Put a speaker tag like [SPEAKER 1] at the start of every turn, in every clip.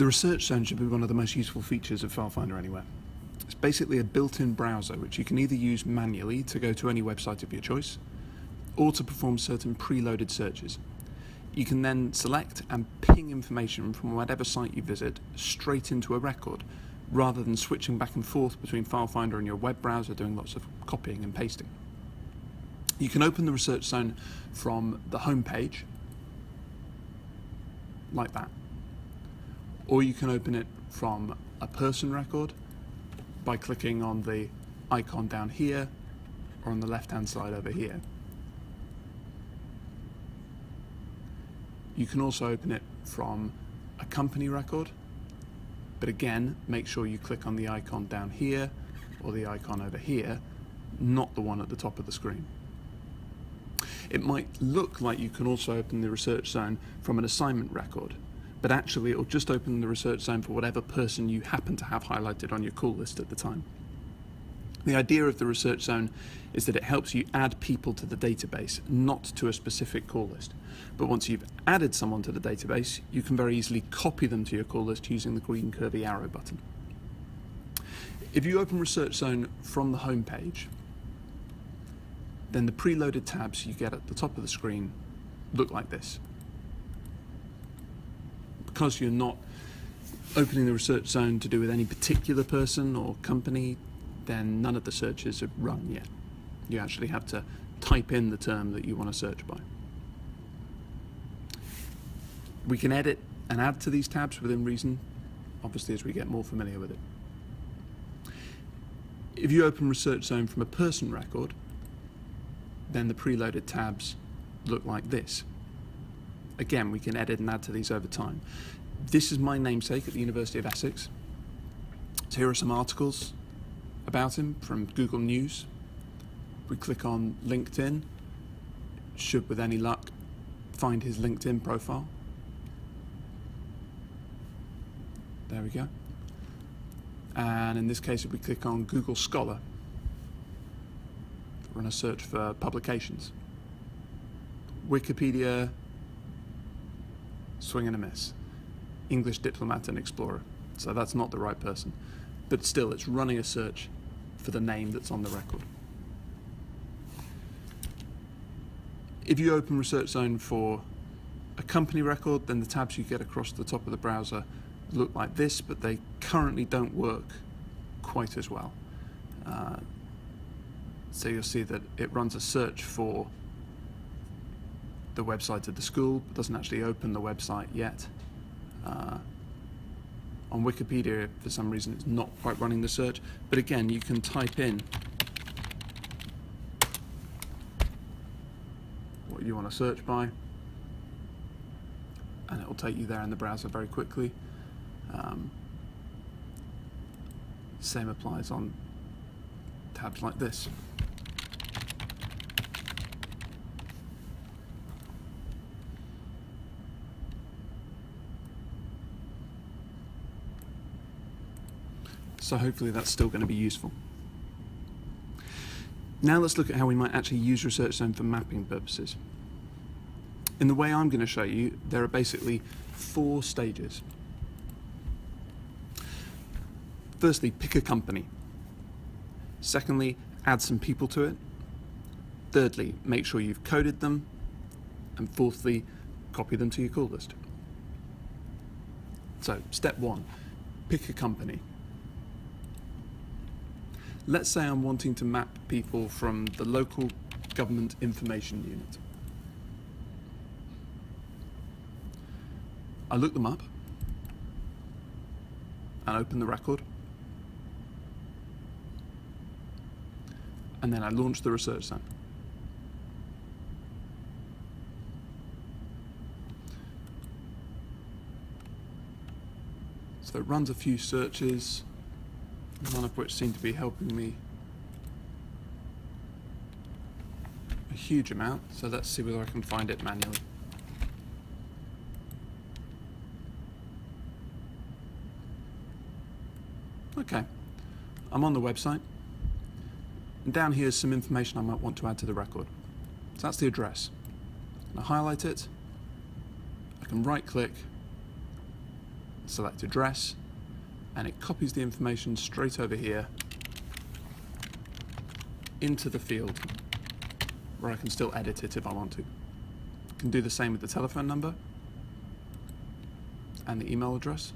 [SPEAKER 1] The research zone should be one of the most useful features of FileFinder Anywhere. It's basically a built-in browser which you can either use manually to go to any website of your choice, or to perform certain preloaded searches. You can then select and ping information from whatever site you visit straight into a record, rather than switching back and forth between FileFinder and your web browser doing lots of copying and pasting. You can open the research zone from the home page, like that. Or you can open it from a person record by clicking on the icon down here or on the left-hand side over here. You can also open it from a company record, but again, make sure you click on the icon down here or the icon over here, not the one at the top of the screen. It might look like you can also open the research zone from an assignment record, but actually it'll just open the research zone for whatever person you happen to have highlighted on your call list at the time. The idea of the research zone is that it helps you add people to the database, not to a specific call list. But once you've added someone to the database, you can very easily copy them to your call list using the green curvy arrow button. If you open Research Zone from the home page, then the preloaded tabs you get at the top of the screen look like this. Because you're not opening the research zone to do with any particular person or company, then none of the searches have run yet. You actually have to type in the term that you want to search by. We can edit and add to these tabs within reason, obviously, as we get more familiar with it. If you open Research Zone from a person record, then the preloaded tabs look like this. Again, we can edit and add to these over time. This is my namesake at the University of Essex. So here are some articles about him from Google News. We click on LinkedIn, should with any luck find his LinkedIn profile. There we go. And in this case, if we click on Google Scholar, run a search for publications. Wikipedia, swing and a miss. English diplomat and explorer. So that's not the right person. But still, it's running a search for the name that's on the record. If you open Research Zone for a company record, then the tabs you get across the top of the browser look like this, but they currently don't work quite as well. So you'll see that it runs a search for the website of the school, but doesn't actually open the website yet. On Wikipedia, for some reason, it's not quite running the search, but again, you can type in what you want to search by, and it will take you there in the browser very quickly. Same applies on tabs like this. So hopefully that's still going to be useful. Now let's look at how we might actually use Research Zone for mapping purposes. In the way I'm going to show you, there are basically 4 stages. Firstly, pick a company. Secondly, add some people to it. Thirdly, make sure you've coded them. And fourthly, copy them to your call list. So, step 1, pick a company. Let's say I'm wanting to map people from the local government information unit. I look them up and open the record. And then I launch the Research Zone. So it runs a few searches, none of which seem to be helping me a huge amount. So let's see whether I can find it manually. Okay, I'm on the website. And down here is some information I might want to add to the record. So that's the address. And I highlight it. I can right click select address, and it copies the information straight over here into the field where I can still edit it if I want to. I can do the same with the telephone number and the email address.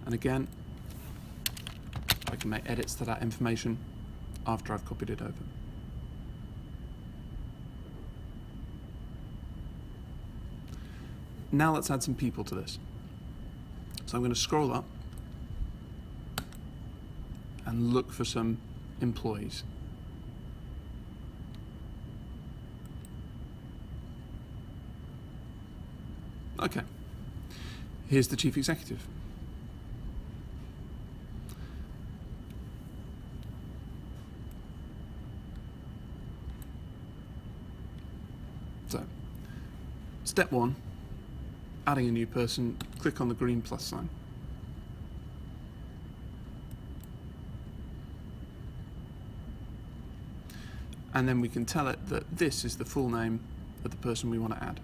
[SPEAKER 1] And again, I can make edits to that information after I've copied it over. Now let's add some people to this. So I'm going to scroll up and look for some employees. Okay, here's the chief executive. So, step one, adding a new person, click on the green plus sign. And then we can tell it that this is the full name of the person we want to add.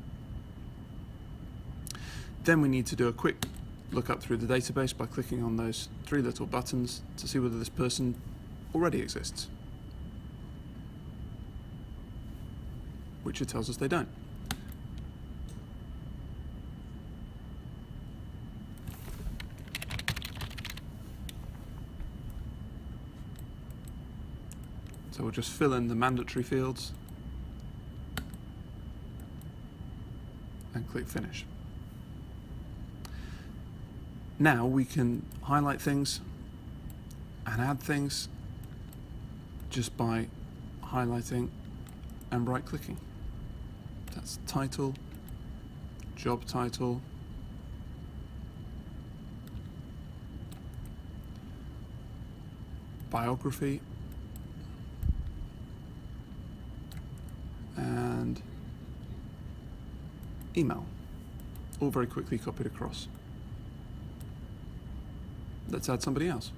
[SPEAKER 1] Then we need to do a quick look up through the database by clicking on those three little buttons to see whether this person already exists, which it tells us they don't. So we'll just fill in the mandatory fields and click finish. Now we can highlight things and add things just by highlighting and right clicking. That's title, job title, biography, and email, all very quickly copied across. Let's add somebody else.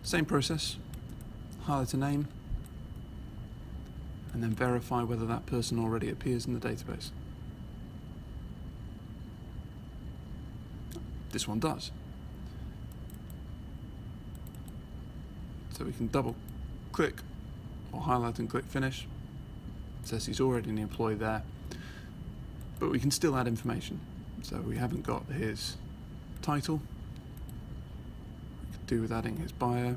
[SPEAKER 1] Same process, highlight a name, and then verify whether that person already appears in the database. This one does. So we can double click or highlight and click finish. It says he's already an employee there, but we can still add information. So we haven't got his title. We could do with adding his bio.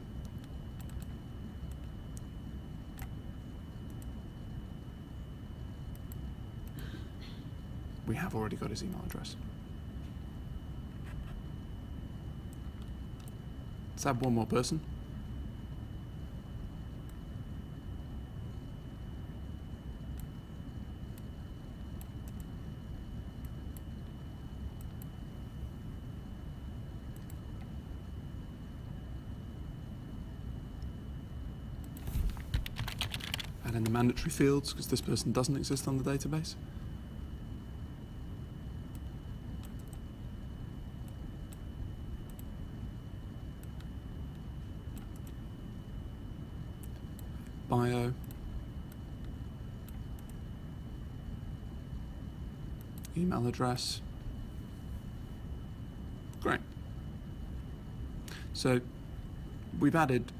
[SPEAKER 1] We have already got his email address. Let's add one more person. Add in the mandatory fields because this person doesn't exist on the database. Bio, email address. Great. So we've added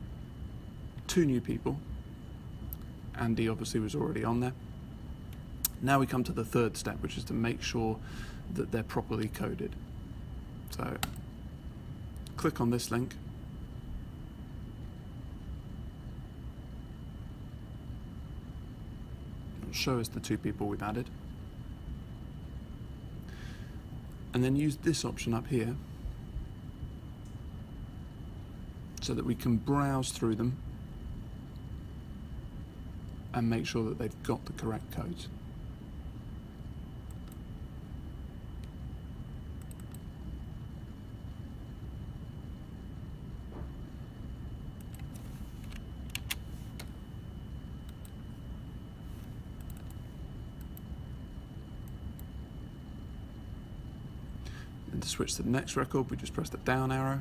[SPEAKER 1] 2 new people. Andy obviously was already on there. Now we come to the third step, which is to make sure that they're properly coded. So click on this link. It'll show us the 2 people we've added. And then use this option up here so that we can browse through them and make sure that they've got the correct codes. And to switch to the next record, we just press the down arrow.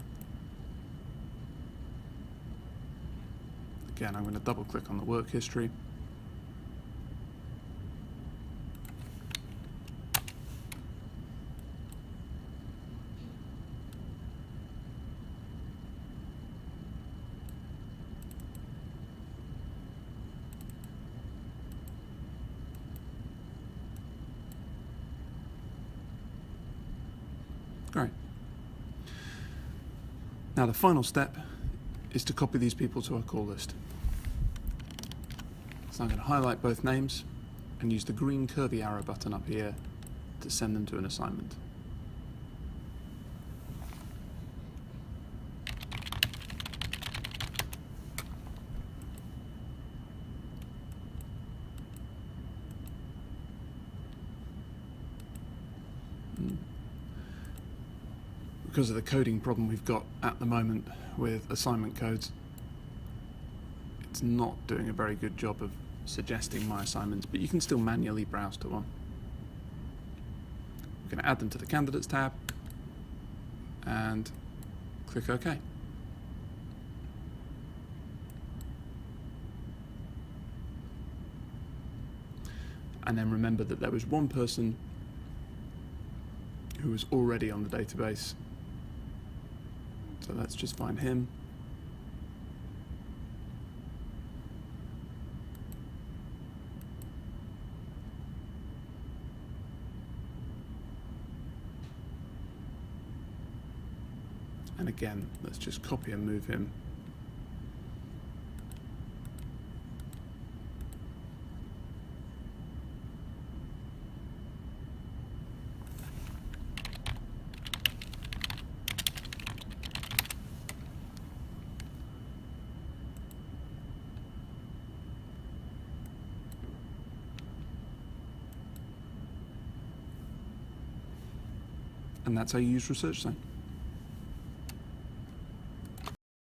[SPEAKER 1] Again, I'm going to double click on the work history. Great. Now the final step is to copy these people to our call list. So I'm going to highlight both names and use the green curvy arrow button up here to send them to an assignment. Because of the coding problem we've got at the moment with assignment codes, it's not doing a very good job of suggesting my assignments, but you can still manually browse to one. I'm going to add them to the Candidates tab and click OK. And then remember that there was one person who was already on the database. So let's just find him. And again, let's just copy and move him. And that's how you use ResearchZone.